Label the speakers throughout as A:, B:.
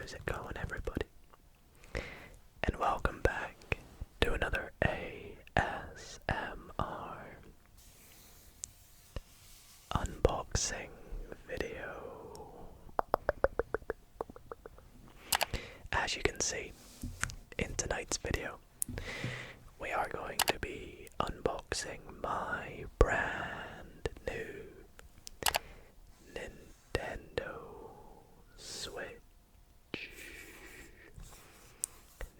A: How's it going, everybody? And welcome back to another ASMR unboxing video. As you can see in tonight's video, we are going to be unboxing my brand new Nintendo Switch.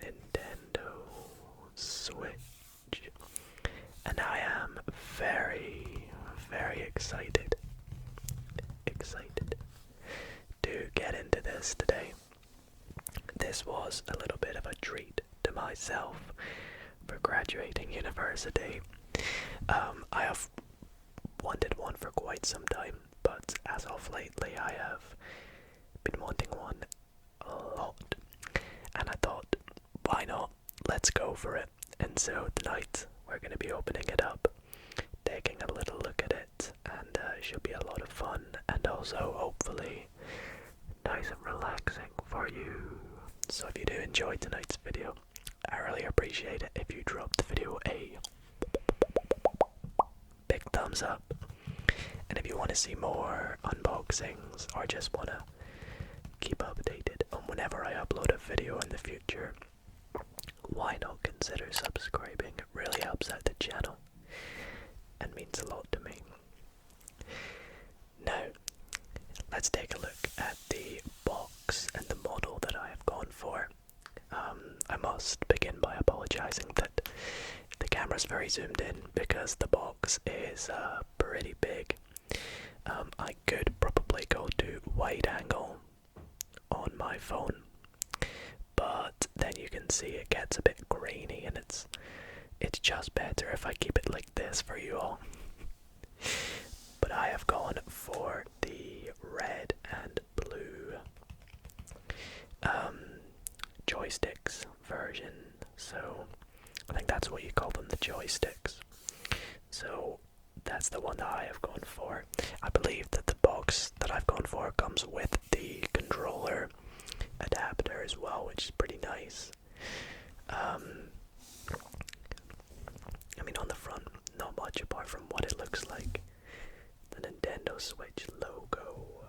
A: Nintendo Switch. And I am very, very excited to get into this today. This was a little bit of a treat to myself for graduating university. I have wanted one for quite some time, but as of lately I have been wanting one a lot, and I thought, why not? Let's go for it. And so tonight we're going to be opening it up, taking a little look at it, and it should be a lot of fun, and also hopefully nice and relaxing for you. So if you do enjoy tonight's video, I really appreciate it if you drop the video a big thumbs up. And if you want to see more unboxings or just want to keep updated on whenever I upload a video in the future, why not consider subscribing? It really helps out the channel and means a lot to me. Now, let's take a look at the box and the model that I have gone for. I must begin by apologizing that the camera's very zoomed in because the box is pretty big. I could probably go to wide angle on my phone, but then you can see it gets a bit grainy, and it's just better if I keep it like this for you all. But I have gone for the red and blue joysticks version, so I think that's what you call them, the joysticks. So that's the one that I have gone for. I believe that the box that I've gone for comes with the controller adapter as well, which is pretty nice. I mean, on the front, not much apart from what it looks like. The Nintendo Switch logo.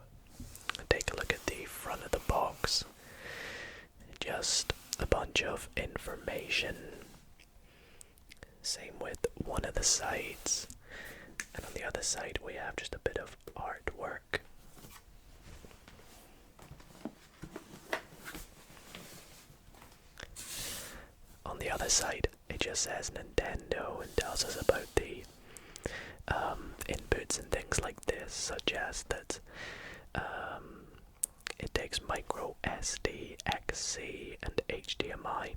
A: Take a look at the front of the box. Just a bunch of information. Same with one of the sides. And on the other side we have just a bit of artwork. On the other side it just says Nintendo and tells us about the inputs and things like this, such as that it takes micro SD, XC and HDMI,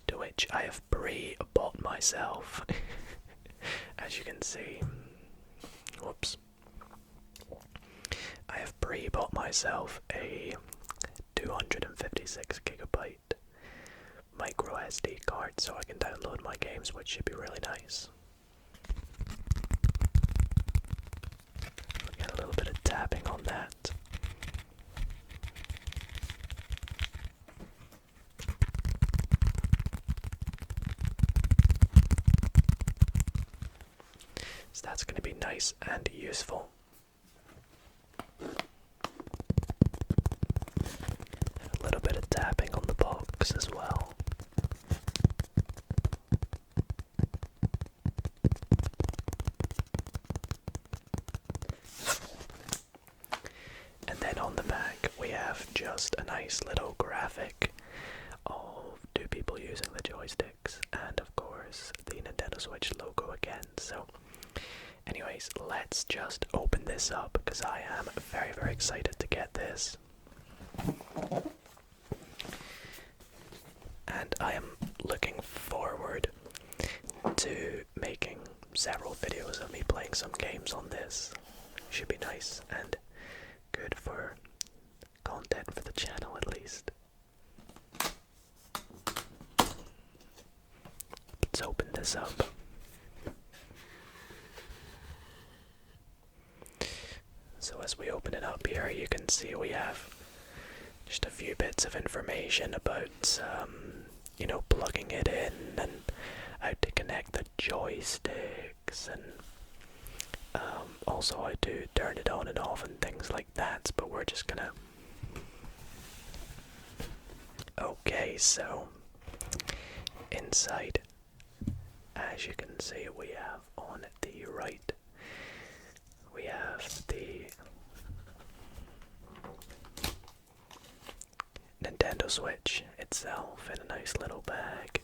A: to which I have pre-bought myself. As you can see, whoops, I have pre-bought myself a 256 gigabyte micro SD card so I can download my games, which should be really nice. Get a little bit of tapping on that. So that's going to be nice and useful. A little bit of tapping on the box as well. And then on the back we have just a nice little graphic of two people using the joysticks, and of course the Nintendo Switch logo again. So anyways, let's just open this up because I am very, very excited to get this. And I am looking forward to making several videos of me playing some games on this. Should be nice and good for content for the channel, at least. Let's open this up. So as we open it up here, you can see we have just just a few bits of information about, you know, plugging it in and how to connect the joysticks, and also how to turn it on and off and things like that, but we're just gonna... Okay, so inside, as you can see, we have on the right, we have the Nintendo Switch itself in a nice little bag.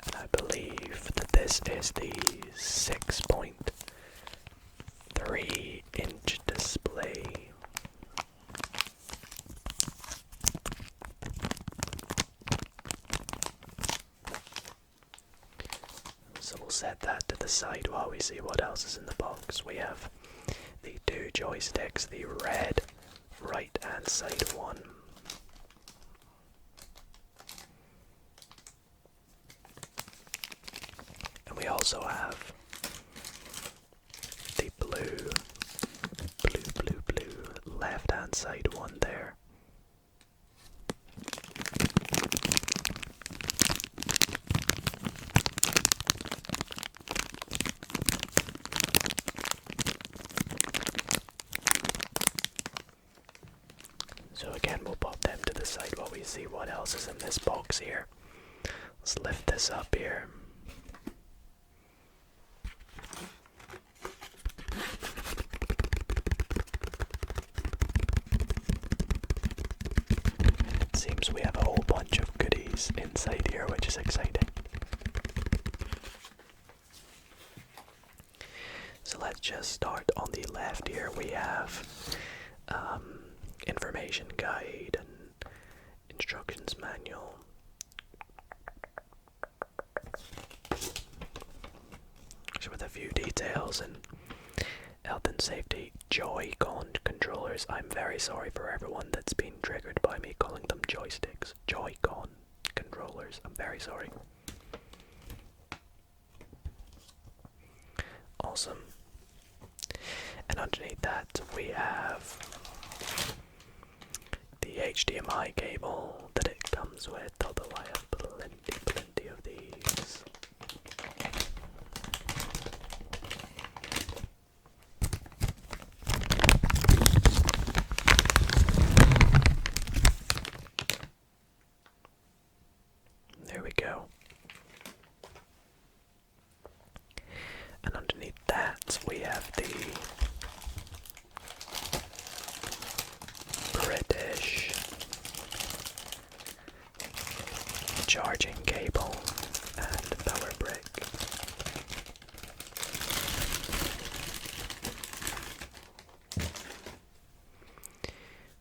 A: And I believe that this is the 6.3-inch display. So we'll set that to the side while we see what else is in the box. We have the two joysticks, the red right hand side one, and we also have the blue left hand side one there. So again, we'll pop them to the side while we see what else is in this box here. Let's lift this up here. It seems we have a whole bunch of goodies inside here, which is exciting. So let's just start on the left here. We have information guide and instructions manual. So with a few details and health and safety. Joy-Con controllers. I'm very sorry for everyone that's been triggered by me calling them joysticks. Joy-Con controllers. I'm very sorry. Awesome. And underneath that we have the HDMI cable that it comes with, although I have plenty of these. There we go. And underneath that we have the British charging cable and power brick.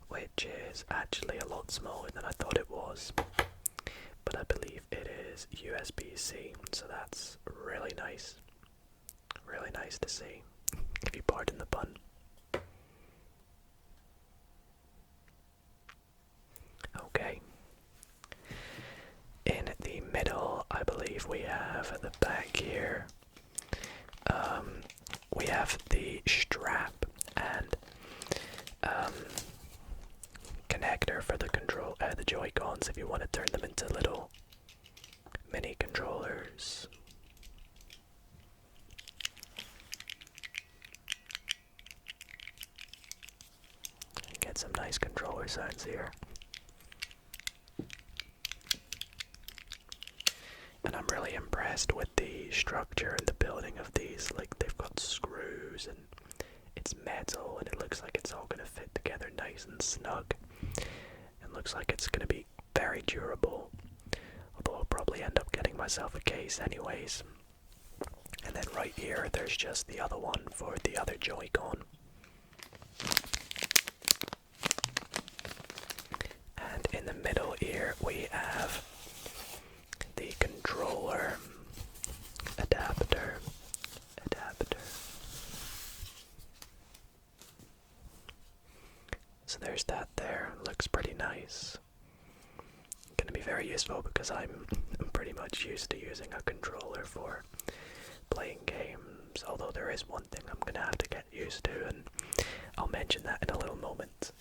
A: Which is actually a lot smaller than I thought it was, but I believe it is USB-C, so that's really nice. Really nice to see, if you pardon the pun. Okay. In the middle, I believe we have at the back here, we have the strap and connector for the the Joy-Cons if you want to turn them into little mini controllers. Get some nice controller sounds here. And I'm really impressed with the structure and the building of these. Like, they've got screws and it's metal and it looks like it's all going to fit together nice and snug. It looks like it's going to be very durable. Although I'll probably end up getting myself a case anyways. And then right here, there's just the other one for the other Joy-Con. And in the middle here, we have the controller adapter. So there's that there. Looks pretty nice. Gonna be very useful because I'm pretty much much used to using a controller for playing games, although there is one thing I'm gonna have to get used to, and I'll mention that in a little moment.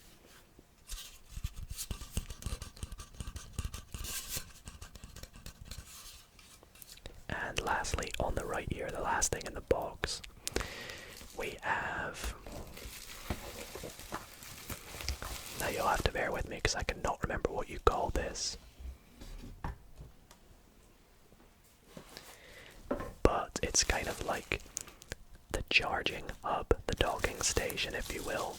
A: And lastly, on the right here, the last thing in the box, we have... Now you'll have to bear with me because I cannot remember what you call this. But it's kind of like the charging hub, the docking station, if you will.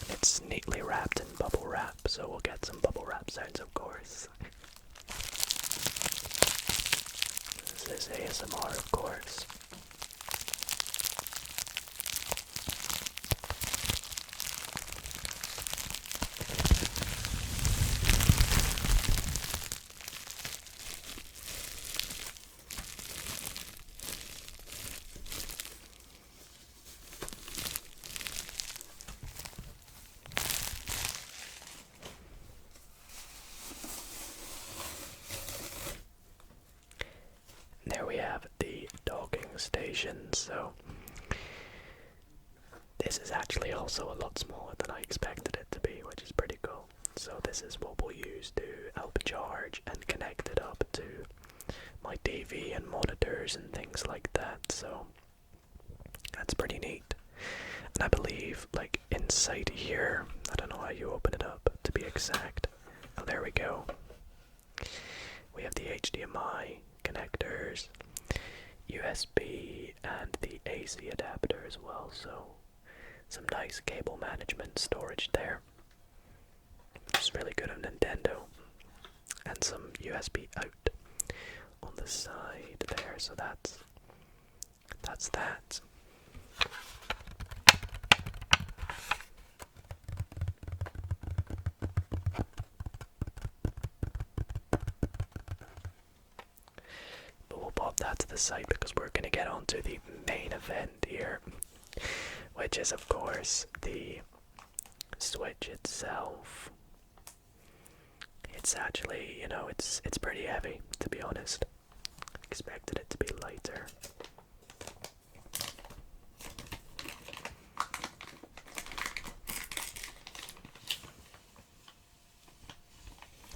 A: It's neatly wrapped in bubble wrap, so we'll get some bubble wrap sounds, of course. This is ASMR, of course. There we have the docking station, so this is actually also a lot smaller than I expected it to be, which is pretty cool. So this is what we'll use to help charge and connect it up to my TV and monitors and things like that, so that's pretty neat. And I believe, like, inside here, I don't know how you open it up to be exact. Oh, there we go. We have the HDMI connectors, USB, and the AC adapter as well, so some nice cable management storage there, which is really good of Nintendo, and some USB out on the side there, so that's that. We'll pop that to the side because we're going to get on to the main event here, which is, of course, the Switch itself. It's actually, you know, it's pretty heavy, to be honest. Expected it to be lighter.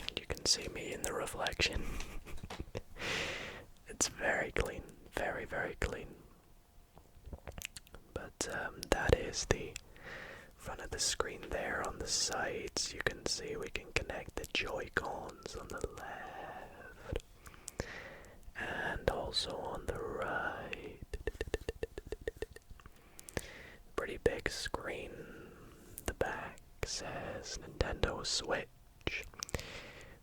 A: And you can see me in the reflection. It's very clean, very, very clean. But that is the front of the screen there. On the sides, you can see we can connect the Joy-Cons on the left and also on the right. Pretty big screen. The back says Nintendo Switch.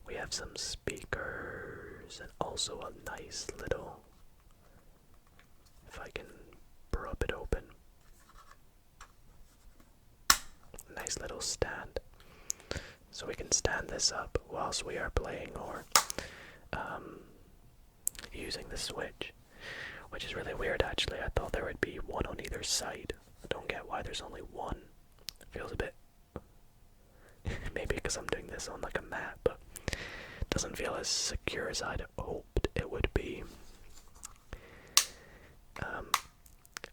A: We have some speakers and also a nice little, if I can prop it open, nice little stand. So we can stand this up whilst we are playing or using the Switch, which is really weird actually. I thought there would be one on either side. I don't get why there's only one. It feels a bit, maybe because I'm doing this on like a mat, but doesn't feel as secure as I'd hoped it would be.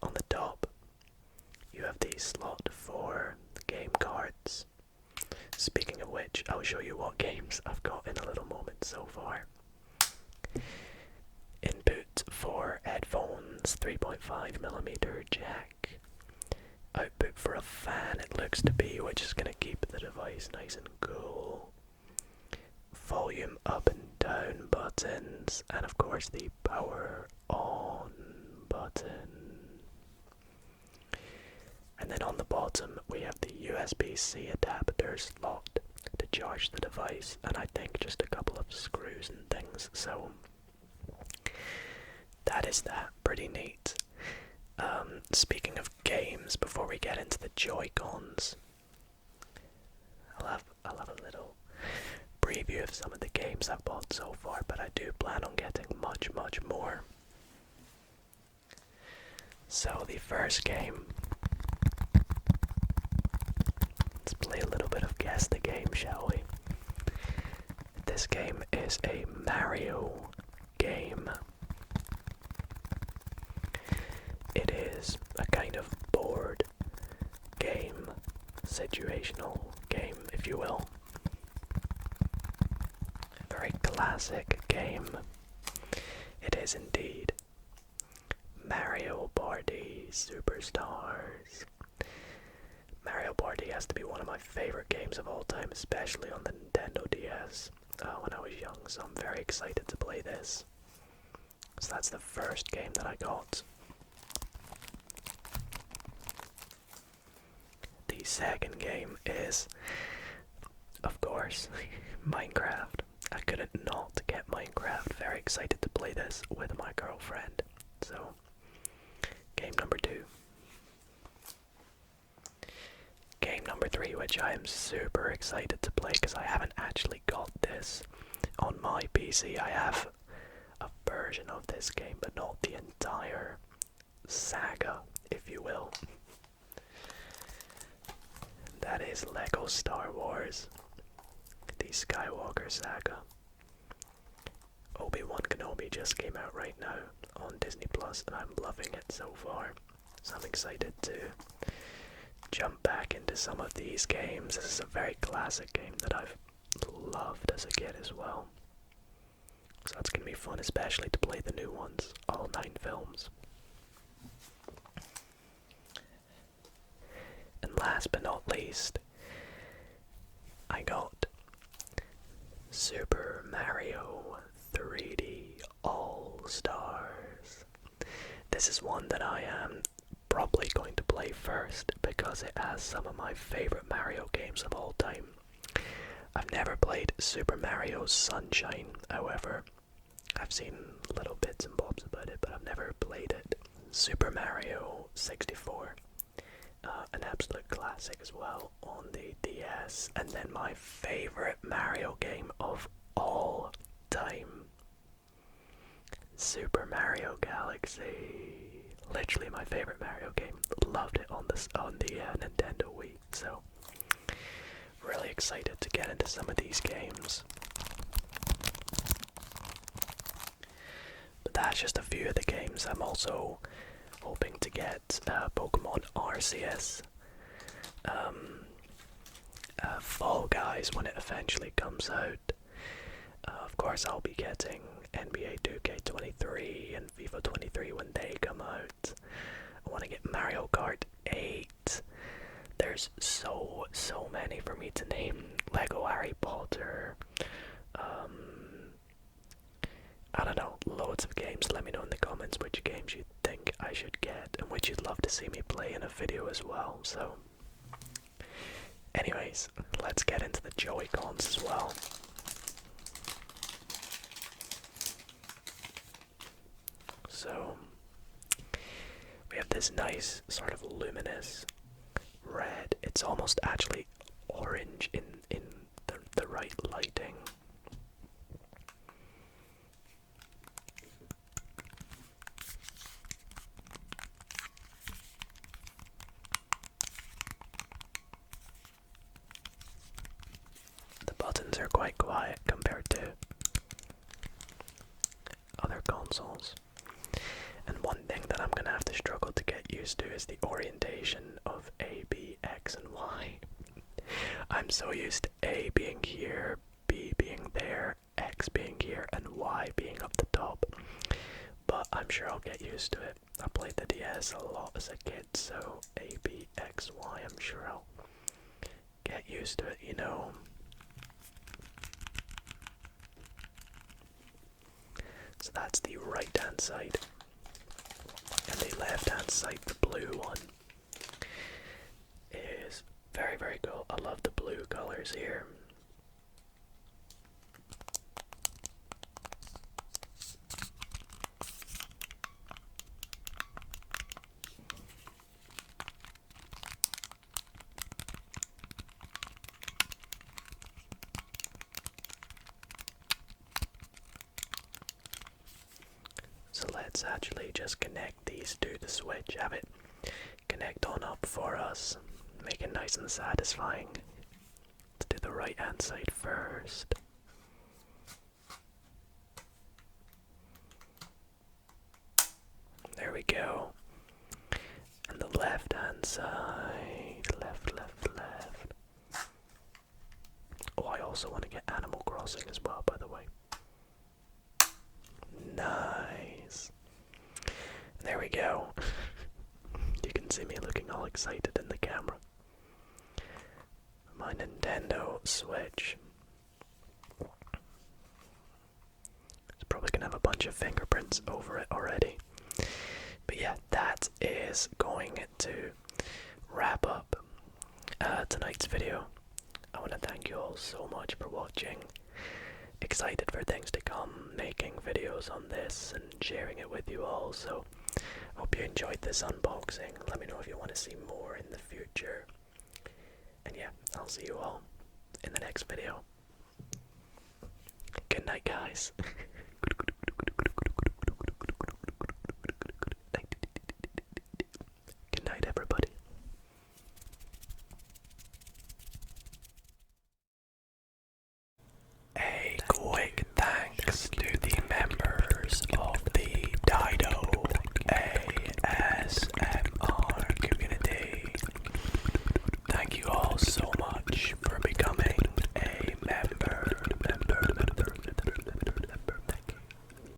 A: On the top, you have the slot for the game cards. Speaking of which, I'll show you what games I've got in a little moment so far. Input for headphones, 3.5mm jack. Output for a fan, it looks to be, which is going to keep the device nice and cool. Volume up and down buttons, and of course the power on button. And then on the bottom we have the USB-C adapter slot to charge the device, and I think just a couple of screws and things, so that is that. Pretty neat. Speaking of games, before we get into the Joy-Cons, I'll have a little preview of some of the games I've bought so far, but I do plan on getting much, much more. So the first game, let's play a little bit of Guess the Game, shall we? This game is a Mario game. It is a kind of board game, situational game, if you will. A very classic game. It is indeed. Mario Party Superstars. Mario Party has to be one of my favorite games of all time, especially on the Nintendo DS when I was young, so I'm very excited to play this. So that's the first game that I got. The second game is, of course, Minecraft. I couldn't not get Minecraft. Very excited to play this with my girlfriend. So, game number 2. Game number 3, which I am super excited to play because I haven't actually got this on my PC. I have a version of this game, but not the entire saga, if you will. That is Lego Star Wars, the Skywalker saga. Obi-Wan Kenobi just came out right now on Disney Plus, and I'm loving it so far. So I'm excited to jump back into some of these games. This is a very classic game that I've loved as a kid as well. So that's going to be fun, especially to play the new ones, all 9 films. And last but not least, I got Super Mario 3D All-Stars. This is one that I am probably going to play first because it has some of my favorite Mario games of all time. I've never played Super Mario Sunshine, however. I've seen little bits and bobs about it, but I've never played it. Super Mario 64. An absolute classic as well on the DS. And then my favorite Mario game of all time, Super Mario Galaxy. Literally my favorite Mario game. Loved it on the Nintendo Wii. So really excited to get into some of these games. But that's just a few of the games. I'm also hoping to get Pokemon Arceus, Fall Guys when it eventually comes out. Of course, I'll be getting NBA 2K23 and FIFA 23 when they come out. I want to get Mario Kart 8. There's so many for me to name. Lego Harry Potter. I don't know, loads of games. Let me know in the comments which games you think I should get and which you'd love to see me play in a video as well. So, anyways, let's get into the Joy-Cons as well. So, we have this nice sort of luminous red. It's almost actually orange in the right lighting. The buttons are quite quiet compared to other consoles. And one thing that I'm gonna have to struggle to get used to is the orientation of A, B, X, and Y. I'm so used to A being here, B being there, X being here, and Y being up the top. But I'm sure I'll get used to it. I played the DS a lot as a kid, so A, B, X, Y, I'm sure I'll get used to it, you know. So that's the right hand side. And the left hand side, the blue one, is very, very cool. I love the blue colors here. So let's actually just connect these to the Switch, have it connect on up for us, make it nice and satisfying. Let's do the right hand side first. There we go. And the left hand side. Left, left, left. Oh, I also want to get Animal Crossing as well, by the way. Nice. There we go. You can see me looking all excited in the camera. My Nintendo Switch. It's probably gonna have a bunch of fingerprints over it already. But yeah, that is going to wrap up tonight's video. I want to thank you all so much for watching. Excited for things to come, making videos on this and sharing it with you all. So I hope you enjoyed this unboxing. Let me know if you want to see more in the future. And yeah, I'll see you all in the next video. Good night, guys.